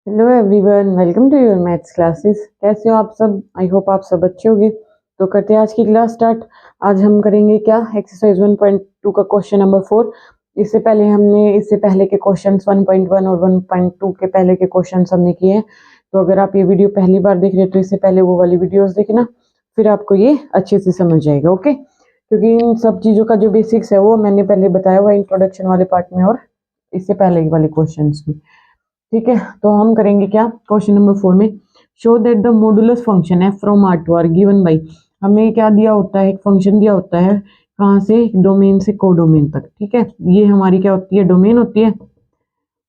Hello everyone, welcome to your maths classes. कैसे हो आप सब? आई होप आप सब अच्छे होंगे। तो करते हैं आज की क्लास स्टार्ट। आज हम करेंगे क्या, एक्सरसाइज 1.2 का क्वेश्चन नंबर 4। इससे पहले के क्वेश्चंस 1.1 और 1.2 के पहले के क्वेश्चंस हमने किए हैं। तो अगर आप ये वीडियो पहली बार देख रहे हो तो इससे पहले वो वाली वीडियोस देखना, फिर आपको ये अच्छे से समझ जाएगा। ओके, क्योंकि इन सब चीज़ों का जो बेसिक्स है वो मैंने पहले बताया हुआ इंट्रोडक्शन वाले पार्ट में और इससे पहले वाले क्वेश्चन में। ठीक है, तो हम करेंगे क्या, क्वेश्चन नंबर 4 में show that the modulus function है from R to R given by. हमें क्या दिया होता है, एक फंक्शन दिया होता है, कहाँ से, डोमेन से कोडोमेन तक। ठीक है, ये हमारी क्या होती है, डोमेन होती है,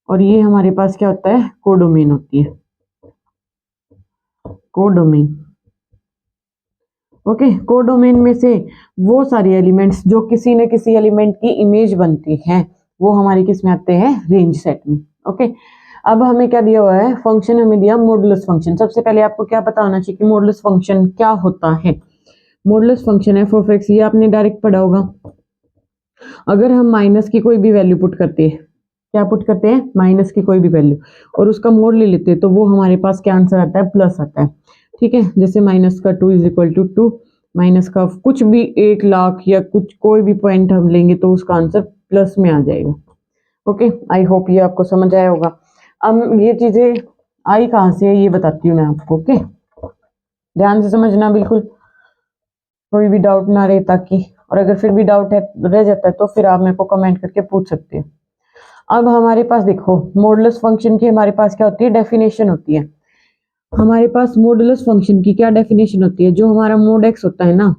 और ये हमारे पास क्या होता है, कोडोमेन होती है, कोडोमेन। ओके, कोडोमेन में से वो सारे एलिमेंट्स जो किसी न किसी एलिमेंट की इमेज बनती हैं वो हमारे किस में आते हैं, रेंज सेट में। ओके, अब हमें क्या दिया हुआ है, फंक्शन हमें दिया मॉडुलस फंक्शन। सबसे पहले आपको क्या पता होना चाहिए कि मॉडुलस फंक्शन क्या होता है। मॉडुलस फंक्शन है f(x), ये आपने डायरेक्ट पढ़ा होगा। अगर हम माइनस की कोई भी वैल्यू पुट करते हैं, क्या पुट करते हैं, माइनस की कोई भी वैल्यू, और उसका मोड ले लेते हैं, तो वो हमारे पास क्या आंसर आता है, प्लस आता है। ठीक है, जैसे माइनस का 2 इज इक्वल टू 2, माइनस का कुछ भी 1,00,000 या कुछ कोई भी पॉइंट हम लेंगे तो उसका आंसर प्लस में आ जाएगा। ओके, आई होप ये आपको समझ आया होगा। अब ये चीजें आई कहाँ से है ये बताती हूँ मैं आपको। ओके, ध्यान से समझना, बिल्कुल कोई भी डाउट ना रहे ताकि, और अगर फिर भी डाउट है रह जाता है तो फिर आप मेरे को कमेंट करके पूछ सकते हैं। अब हमारे पास देखो, मॉडुलस फंक्शन की हमारे पास क्या होती है, डेफिनेशन होती है। हमारे पास मॉडुलस फंक्शन की क्या डेफिनेशन होती है, जो हमारा मोड एक्स होता है ना,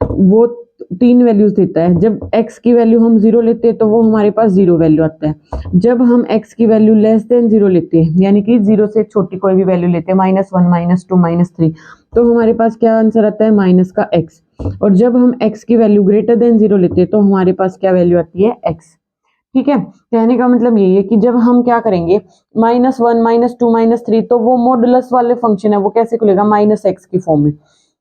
वो 3 वैल्यूज देता है। जब x की वैल्यू हम 0 लेते हैं तो वो हमारे पास 0 वैल्यू आता है। जब हम x की वैल्यू लेस देन 0 लेते हैं, यानी कि 0 से छोटी कोई भी वैल्यू लेते हैं, -1, -2, -3, तो हमारे पास क्या आंसर आता है, माइनस का x। और जब हम x की वैल्यू ग्रेटर देन 0 लेते हैं तो हमारे पास क्या वैल्यू आती है, x। ठीक है, कहने का मतलब यही है कि जब हम क्या करेंगे, -1, -2, -3, तो वो मॉडुलस वाले फंक्शन है वो कैसे खुलेगा, -x की फॉर्म में।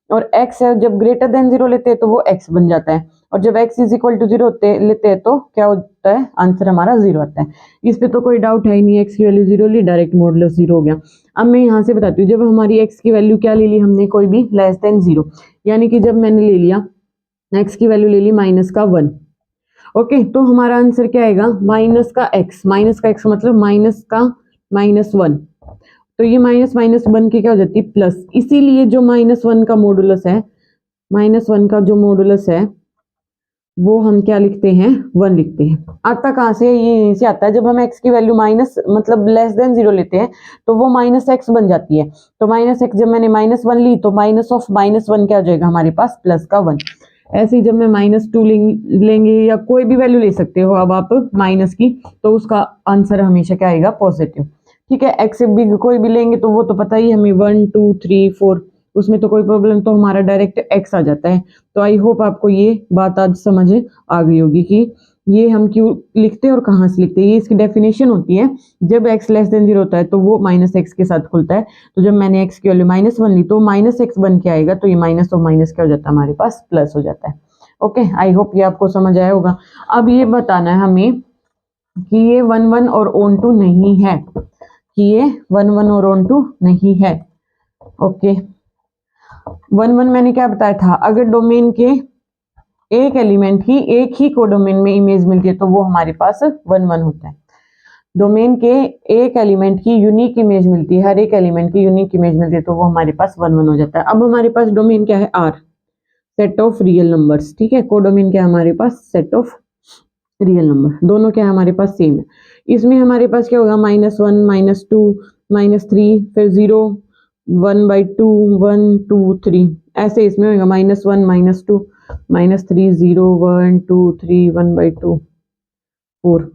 और x है, जब ग्रेटर देन 0 लेते हैं तो वो x बन जाता है, और जब x इज इक्वल टू 0 लेते हैं तो क्या होता है, आंसर हमारा 0 आता है। इस पे तो कोई डाउट है ही नहीं, x की वैल्यू 0 ली, डायरेक्ट मॉडुलस 0 हो गया। अब मैं यहाँ से बताती हूँ, जब हमारी x की वैल्यू क्या ले ली हमने, कोई भी लेस देन 0, यानी कि जब मैंने ले लिया x की वैल्यू ले ली -1। ओके, तो हमारा आंसर क्या आएगा, माइनस का x, मतलब माइनस का -1। तो ये माइनस माइनस बन के क्या हो जाती है, प्लस। इसीलिए जो -1 का मॉडुलस है, -1 का जो मॉडुलस है वो हम क्या लिखते हैं, 1 लिखते हैं। आता कहाँ से, ये यहीं से आता है। जब हम x की वैल्यू माइनस मतलब लेस देन 0 लेते हैं तो वो -x बन जाती है। तो -x, जब मैंने -1 ली तो माइनस ऑफ -1 क्या हो जाएगा हमारे पास, प्लस का 1। ऐसे ही जब मैं -2 लेंगे या कोई भी वैल्यू ले सकते हो अब आप माइनस की, तो उसका आंसर हमेशा क्या आएगा, पॉजिटिव। ठीक है, एक्स से बिग कोई भी लेंगे तो वो तो पता ही हमें, 1, 2, 3, 4, उसमें तो कोई प्रॉब्लम, तो हमारा डायरेक्ट एक्स आ जाता है। तो आई होप आपको ये बात आज समझ आ गई होगी कि ये हम क्यों लिखते हैं और कहाँ से लिखते हैं। ये इसकी डेफिनेशन होती है, जब x लेस देन 0 होता है तो वो -x के साथ खुलता है। तो जब मैंने x की वैल्यू -1 ली तो -x बन के आएगा, तो ये माइनस और माइनस क्या हो जाता है, हमारे पास प्लस हो जाता है। ओके, आई होप ये आपको समझ आया होगा। अब ये बताना है हमें कि ये 1, 1 और ऑन टू नहीं है, कि ये 1, 1 और ऑन टू नहीं है। ओके, 1, 1 मैंने क्या बताया था, अगर डोमेन के एक एलिमेंट की एक ही कोडोमेन में इमेज मिलती है तो वो हमारे पास 1, 1 होता है। डोमेन के एक एलिमेंट की यूनिक इमेज मिलती है, हर एक एलिमेंट की यूनिक इमेज मिलती है तो वो हमारे पास 1, 1 हो जाता है। अब हमारे पास डोमेन क्या है, R, set of real numbers. ठीक है, कोडोमेन क्या है हमारे पास, सेट ऑफ रियल नंबर। दोनों क्या है हमारे पास, सेम है। इसमें हमारे पास क्या होगा, -1, -2, -3, फिर 0, 1/2, 1, 2, 3, ऐसे इसमें होगा -1, -2, -3, 0, 1, 2, 3, 1/2, 4।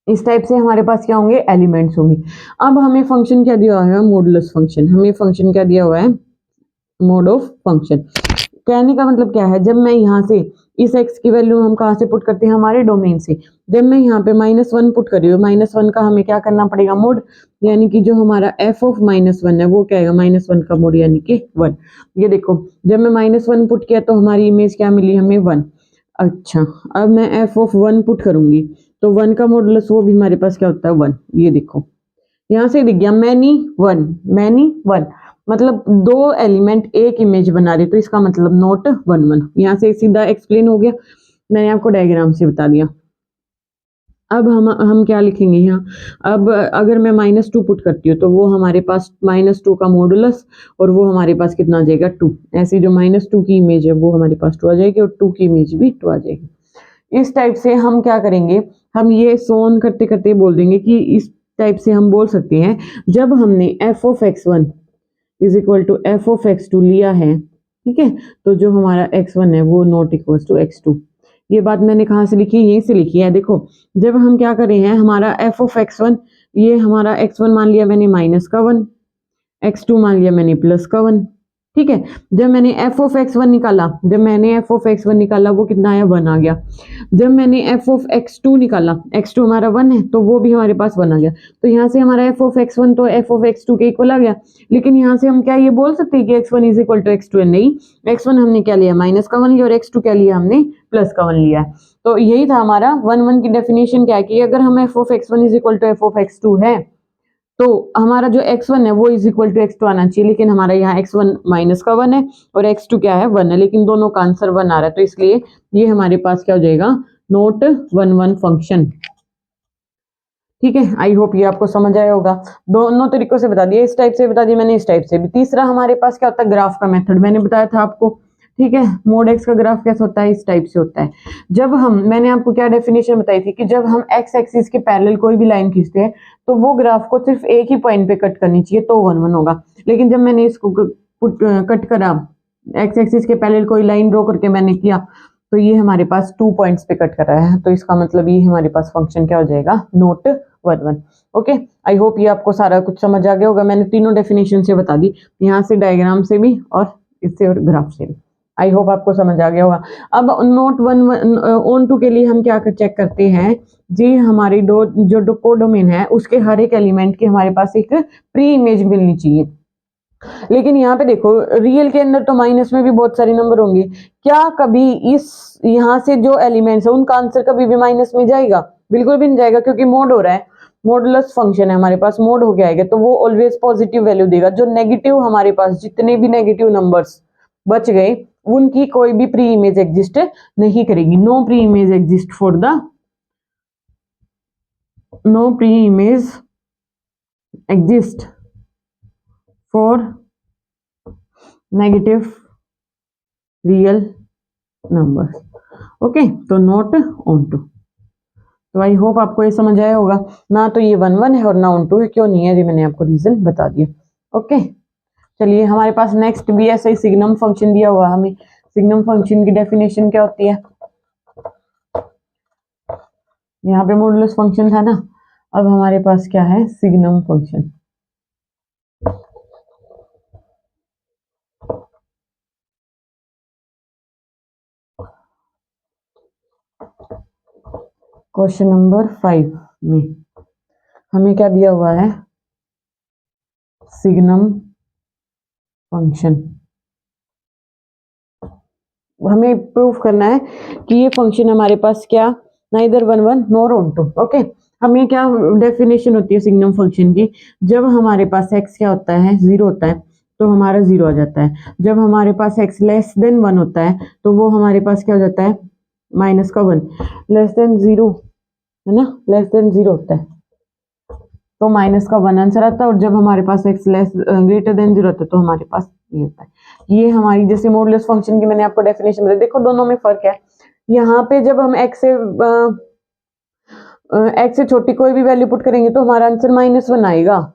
इस टाइप से हमारे पास क्या होंगे, एलिमेंट्स होंगे। अब हमें फंक्शन क्या दिया हुआ है, मॉडुलस फंक्शन। हमें फंक्शन क्या दिया हुआ है, मोड ऑफ फंक्शन। कहने का मतलब क्या है, जब मैं यहाँ से इस x की वैल्यू हम कहाँ से पुट करते हैं, हमारे डोमेन से। जब मैं यहाँ पे -1 पुट कर रही हूँ, -1 का हमें क्या करना पड़ेगा, मोड, यानी कि जो हमारा f ऑफ -1 है वो क्या आएगा, -1 का मोड यानी कि 1। ये देखो, जब मैं -1 पुट किया तो हमारी इमेज क्या मिली हमें, 1। अच्छा, अब मैं f ऑफ 1 पुट करूंगी तो 1 का मॉडुलस वो भी हमारे पास क्या होता है, 1। ये देखो, यहाँ से दिख गया मैनी वन, मतलब दो एलिमेंट एक इमेज बना रहे, तो इसका मतलब नॉट 1 1। यहाँ से सीधा एक्सप्लेन हो गया, मैंने आपको डायग्राम से बता दिया। अब हम क्या लिखेंगे यहाँ, अब अगर मैं -2 पुट करती हूँ तो वो हमारे पास -2 का मॉडुलस, और वो हमारे पास कितना आ जाएगा 2। ऐसी जो -2 की इमेज है वो हमारे पास 2 आ जाएगी, और 2 की इमेज भी 2 आ जाएगी। इस टाइप से हम क्या करेंगे, हम ये सोन करते करते बोल देंगे कि इस टाइप से हम बोल सकते हैं, जब हमने f(x1) is equal to f(x2) लिया है, ठीक है, तो जो हमारा x1 है वो नॉट इक्वल टू x2। ये बात मैंने कहाँ से लिखी, यहीं से लिखी है। देखो जब हम क्या कर रहे हैं, हमारा f(x1), ये हमारा x1 मान लिया मैंने -1, x2 मान लिया मैंने +1, ठीक है। जब मैंने f(x1) निकाला, वो कितना आया, 1 आ गया। जब मैंने f(x2) निकाला, x2 हमारा 1 है, तो वो भी हमारे पास 1 आ गया। तो यहाँ से हमारा f(x1) तो f(x2) के इक्वल आ गया। लेकिन यहाँ से हम क्या ये बोल सकते हैं कि x1 is equal to x2 है? नहीं, x1 हमने क्या लिया, -1 लिया, और x2 क्या लिया हमने, +1 लिया। तो यही था हमारा 1 1 की डेफिनेशन, क्या है कि अगर हम f(x1) is equal to f(x2) है, तो हमारा जो x1 है वो इज इक्वल टू x2 आना चाहिए। लेकिन हमारा यहाँ x1 -1 है और x2 क्या है, 1 है, लेकिन दोनों का आंसर 1 आ रहा है, तो इसलिए ये हमारे पास क्या हो जाएगा, नॉट 1 1 फंक्शन। ठीक है, आई होप ये आपको समझ आया होगा। दोनों तरीकों से बता दिया, इस टाइप से बता दिया मैंने, इस टाइप से भी। तीसरा हमारे पास क्या होता है, ग्राफ का मेथड, मैंने बताया था आपको, ठीक है। मोड एक्स का ग्राफ कैसे होता है, इस टाइप से होता है। जब मैंने आपको क्या डेफिनेशन बताई थी कि जब हम एक्स एक्सिस के पैरेलल कोई भी लाइन खींचते हैं तो वो ग्राफ को सिर्फ एक ही पॉइंट पे कट करनी चाहिए, तो 1 1 होगा। लेकिन जब मैंने इसको कट करा, एक्स एक्सिस के पैरेलल कोई लाइन ड्रॉ करके मैंने किया, तो ये हमारे पास 2 पॉइंट्स पे कट कर रहा है, तो इसका मतलब ये हमारे पास फंक्शन क्या हो जाएगा, नॉट 1 1। ओके, आई होप ये आपको सारा कुछ समझ आ गया होगा। मैंने तीनों डेफिनेशन से बता दी, यहाँ से, डायग्राम से भी, और इससे, और ग्राफ से भी। आई होप आपको समझ आ गया होगा। अब नोट 1 ऑन टू के लिए हम क्या चेक करते हैं जी, हमारी जो कोडोमेन है उसके हर एक एलिमेंट की हमारे पास एक प्री इमेज मिलनी चाहिए। लेकिन यहाँ पे देखो, रियल के अंदर तो माइनस में भी बहुत सारे नंबर होंगे, क्या कभी इस यहाँ से जो एलिमेंट्स है उनका आंसर कभी भी माइनस में जाएगा? बिल्कुल भी नहीं जाएगा, क्योंकि मोड हो रहा है, मॉडुलस फंक्शन है हमारे पास, मोड हो गया आएगा, तो वो ऑलवेज पॉजिटिव वैल्यू देगा। जो नेगेटिव हमारे पास जितने भी नेगेटिव नंबर्स बच गए, उनकी कोई भी प्री इमेज एग्जिस्ट नहीं करेगी। No pre image exist for the, no pre image exist for negative real number. Okay, तो नॉट ऑन टू। तो आई होप आपको ये समझ आया होगा। ना तो ये 1 1 है और ना ऑन टू है, क्यों नहीं है, ये मैंने आपको रीजन बता दिया। ओके, चलिए हमारे पास नेक्स्ट भी ऐसा ही सिग्नम फंक्शन दिया हुआ। हमें सिग्नम फंक्शन की डेफिनेशन क्या होती है, यहाँ पे मॉडुलस फंक्शन था ना, अब हमारे पास क्या है, सिग्नम फंक्शन। क्वेश्चन नंबर 5 में हमें क्या दिया हुआ है, सिग्नम फंक्शन। हमें प्रूफ करना है कि ये फंक्शन हमारे पास क्या, neither 1 1 nor onto. Okay, हमें क्या डेफिनेशन होती है सिग्नम फंक्शन की, जब हमारे पास x क्या होता है, 0 होता है, तो हमारा 0 आ जाता है। जब हमारे पास x लेस देन 1 होता है तो वो हमारे पास क्या हो जाता है, -1। लेस देन 0 है ना, लेस देन 0 होता है तो -1 आंसर आता है। और जब हमारे पास x लेस ग्रेटर देन 0 होता है तो हमारे पास ये होता है। ये हमारी जैसे मॉडुलस फंक्शन की मैंने आपको डेफिनेशन बताई, देखो दोनों में फर्क है। यहाँ पे जब हम x से छोटी कोई भी वैल्यू पुट करेंगे तो हमारा आंसर -1 आएगा।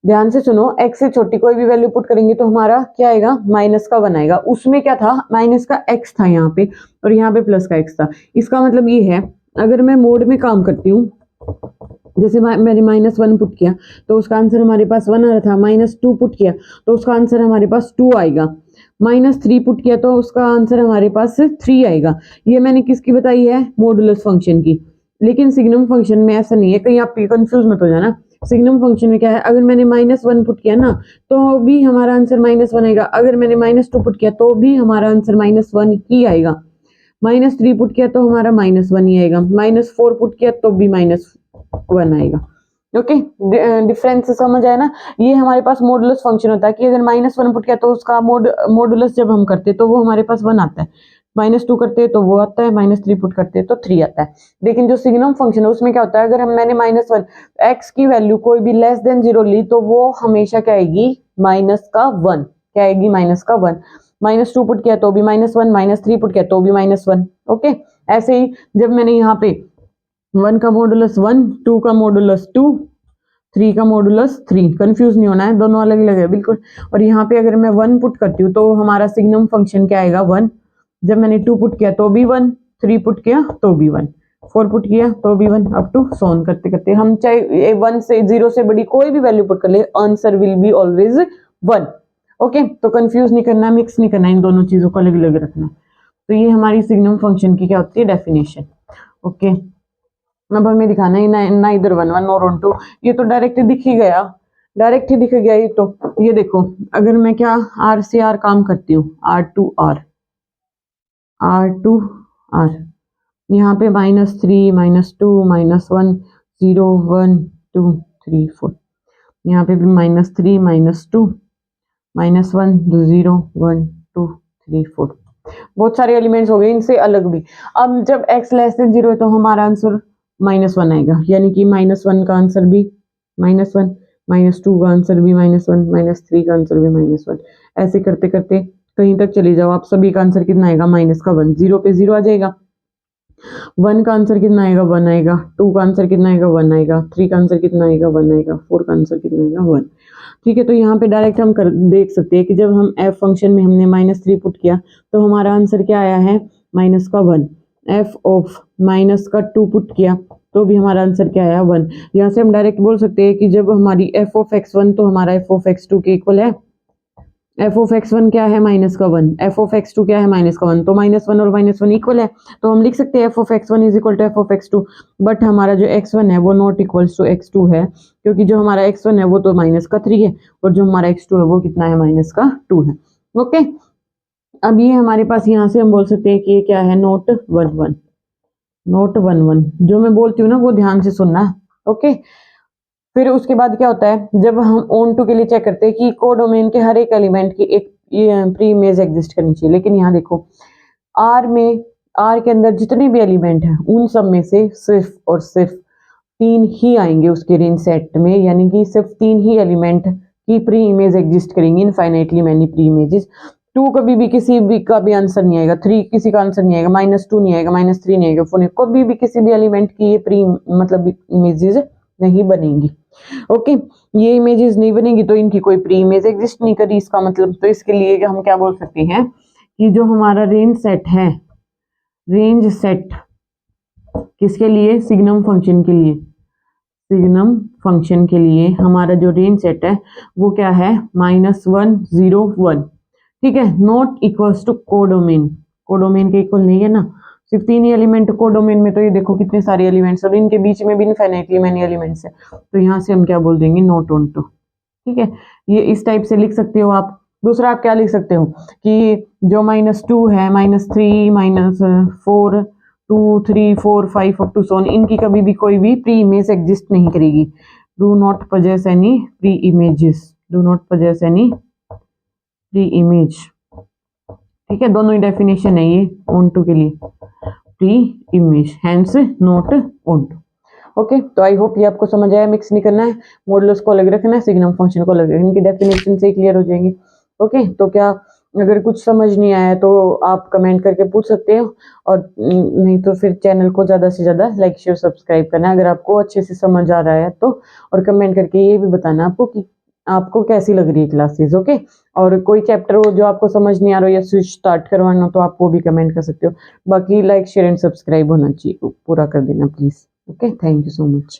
ध्यान से सुनो, x से छोटी कोई भी वैल्यू पुट करेंगे तो हमारा क्या आएगा, -1 आएगा। उसमें क्या था, माइनस का x था यहाँ पे, और यहाँ पे प्लस का x था। इसका मतलब ये है, अगर मैं मोड में काम करती हूँ, जैसे मैंने -1 पुट किया तो उसका आंसर हमारे पास 1 आ रहा था, -2 पुट किया तो उसका आंसर हमारे पास 2 आएगा, -3 पुट किया तो उसका आंसर हमारे पास 3 आएगा। ये मैंने किसकी बताई है, मॉडुलस फंक्शन की। लेकिन सिग्नम फंक्शन में ऐसा नहीं है, कहीं आप कंफ्यूज मत हो जाना। सिग्नम फंक्शन में क्या है, अगर मैंने -1 पुट किया ना तो भी हमारा आंसर -1 आएगा, अगर मैंने -2 पुट किया तो भी हमारा आंसर -1 ही आएगा, -3 पुट किया तो हमारा -1 ही आएगा, -4 पुट किया तो भी -1 आएगा। ओके, डिफरेंस समझ आया ना। ये हमारे पास मॉडुलस फंक्शन होता है कि अगर -1 पुट किया तो उसका मॉडुलस जब हम करते तो वो हमारे पास 1 आता है, -2 करते तो वो आता है, -3 पुट करते तो 3 आता है। लेकिन जो सिग्नम फंक्शन है उसमें क्या होता है, अगर मैंने -1 x की वैल्यू कोई भी लेस देन 0 ली तो वो हमेशा क्या आएगी, -1, क्या आएगी, -1। -2 पुट किया तो भी -1, -3 पुट किया तो भी -1। ओके, ऐसे ही जब मैंने यहाँ पे 1 का मॉडुलस 1, 2 का मॉडुलस 2, 3 का मॉडुलस 3, कंफ्यूज नहीं होना है, दोनों अलग अलग है बिल्कुल। और यहाँ पे अगर मैं 1 पुट करती हूँ तो हमारा सिग्नम फंक्शन क्या आएगा, 1। जब मैंने 2 पुट किया तो भी 1, 3 पुट किया तो भी 1, 4 पुट किया तो भी 1, अप टू सोन करते करते हम चाहे 1 से 0 से बड़ी कोई भी वैल्यू पुट कर ले, answer will be always 1। Okay, तो कंफ्यूज नहीं करना, मिक्स नहीं करना, इन दोनों चीजों को अलग अलग रखना। तो ये हमारी सिग्नम फंक्शन की क्या होती है, डेफिनेशन। ओके, अब हमें दिखाना है नाइदर 1 1 और 2। ये तो डायरेक्ट दिख ही गया, डायरेक्ट ही दिख गया। ये तो ये देखो, अगर मैं क्या R से R काम करती हूँ, R to R, यहाँ पे -3, -2, -1, 0, 1, 2, 3, 4, यहाँ पे भी -3, -2, -1, 0, 1, 2, 3, 4, बहुत सारे एलिमेंट्स हो गए, इनसे अलग भी। अब जब x लेस देन 0 है तो हमारा आंसर -1 आएगा, यानी कि -1 का आंसर भी -1, -2 का आंसर भी -1, -3 का आंसर भी -1। ऐसे करते करते कहीं तक चले जाओ, आप सभी का आंसर कितना आएगा, -1। 0 पे 0 आ जाएगा। 1 का आंसर कितना आएगा, 1 आएगा। 2 का आंसर कितना आएगा, 1 आएगा। 3 का आंसर कितना आएगा, 1 आएगा। 4 का आंसर कितना आएगा, 1। ठीक है, तो यहाँ पे डायरेक्ट हम देख सकते हैं कि जब हम f फंक्शन में हमने -3 पुट किया तो हमारा आंसर क्या आया है, -1। f ऑफ -2 पुट किया तो भी हमारा आंसर क्या आया, 1। यहाँ से हम डायरेक्ट बोल सकते हैं कि जब हमारी f ऑफ x1 तो हमारा f ऑफ x2 के इक्वल है। f ऑफ x1 क्या है, -1। f ऑफ x2 क्या है, -1। तो -1 और -1 इक्वल है, तो हम लिख सकते हैं f of x1 is equal to f of x2। But हमारा जो x1 है वो नॉट इक्वल्स टू x2 है, क्योंकि जो हमारा x1 है वो तो -3 है और जो हमारा x2 है वो कितना है, -2 है। ओके, अब ये हमारे पास यहाँ से हम बोल सकते हैं कि ये क्या है, नॉट 1 1। जो मैं बोलती हूँ ना वो ध्यान से सुनना। ओके, फिर उसके बाद क्या होता है, जब हम ऑन टू के लिए चेक करते हैं कि कोडोमेन के हर एक एलिमेंट की एक प्री इमेज एग्जिस्ट करनी चाहिए। लेकिन यहाँ देखो, आर के अंदर जितने भी एलिमेंट हैं उन सब में से सिर्फ और सिर्फ 3 ही आएंगे उसके रेंज सेट में, यानी कि सिर्फ 3 ही एलिमेंट की प्री इमेज एग्जिस्ट करेंगी, इनफाइनाइटली मैनी प्री इमेजेस। 2 कभी भी किसी भी का भी आंसर नहीं आएगा, 3 किसी का आंसर नहीं आएगा, -2 नहीं आएगा, -3 नहीं आएगा, 4 कभी भी किसी भी एलिमेंट की ये प्री मतलब इमेजेस नहीं बनेंगी। ओके, ये इमेजेस नहीं बनेगी तो इनकी कोई प्री इमेज एग्जिस्ट नहीं करी, इसका मतलब। तो इसके लिए हम क्या बोल सकते हैं कि जो हमारा रेंज सेट है, रेंज सेट किसके लिए, सिग्नम फंक्शन के लिए, सिग्नम फंक्शन के लिए हमारा जो रेंज सेट है वो क्या है, -1 0 1। ठीक है, not equals to codomain, codomain के इक्वल नहीं है ना, सिर्फ 3 ही एलिमेंट कोडोमेन में। तो ये देखो कितने सारे एलिमेंट्स और इनके बीच में भी इनफाइनाइटली मैनी एलिमेंट्स है, तो यहाँ से हम क्या बोल देंगे, नॉट ऑन टू। ठीक है, ये इस टाइप से लिख सकते हो आप। दूसरा आप क्या लिख सकते हो कि जो -2 है, -3, -4, 2, 3, 4, 5 अप टू सोन, इनकी कभी भी कोई भी प्री इमेज एग्जिस्ट नहीं करेगी। Do not possess any pre images, do not possess any pre image. ठीक है, दोनों ही डेफिनेशन है ये ऑन टू के लिए, pre image, hence not onto. Okay, तो आई होप ये आपको समझ आया, मिक्स नहीं करना है, मॉडुलस को अलग रखना है, सिग्नम फंक्शन को अलग रखना है, इनकी डेफिनेशन से क्लियर हो जाएंगे। ओके, तो क्या अगर कुछ समझ नहीं आया तो आप कमेंट करके पूछ सकते हो, और नहीं तो फिर चैनल को ज़्यादा से ज़्यादा लाइक शेयर सब्सक्राइब करना अगर आपको अच्छे से समझ आ रहा है तो, और कमेंट करके ये भी बताना आपको कि आपको कैसी लग रही है क्लासेस। ओके, और कोई चैप्टर हो जो आपको समझ नहीं आ रहा हो या स्विच स्टार्ट करवाना हो तो आप वो भी कमेंट कर सकते हो। बाकी लाइक शेयर एंड सब्सक्राइब होना चाहिए, पूरा कर देना please. Okay, thank you so much.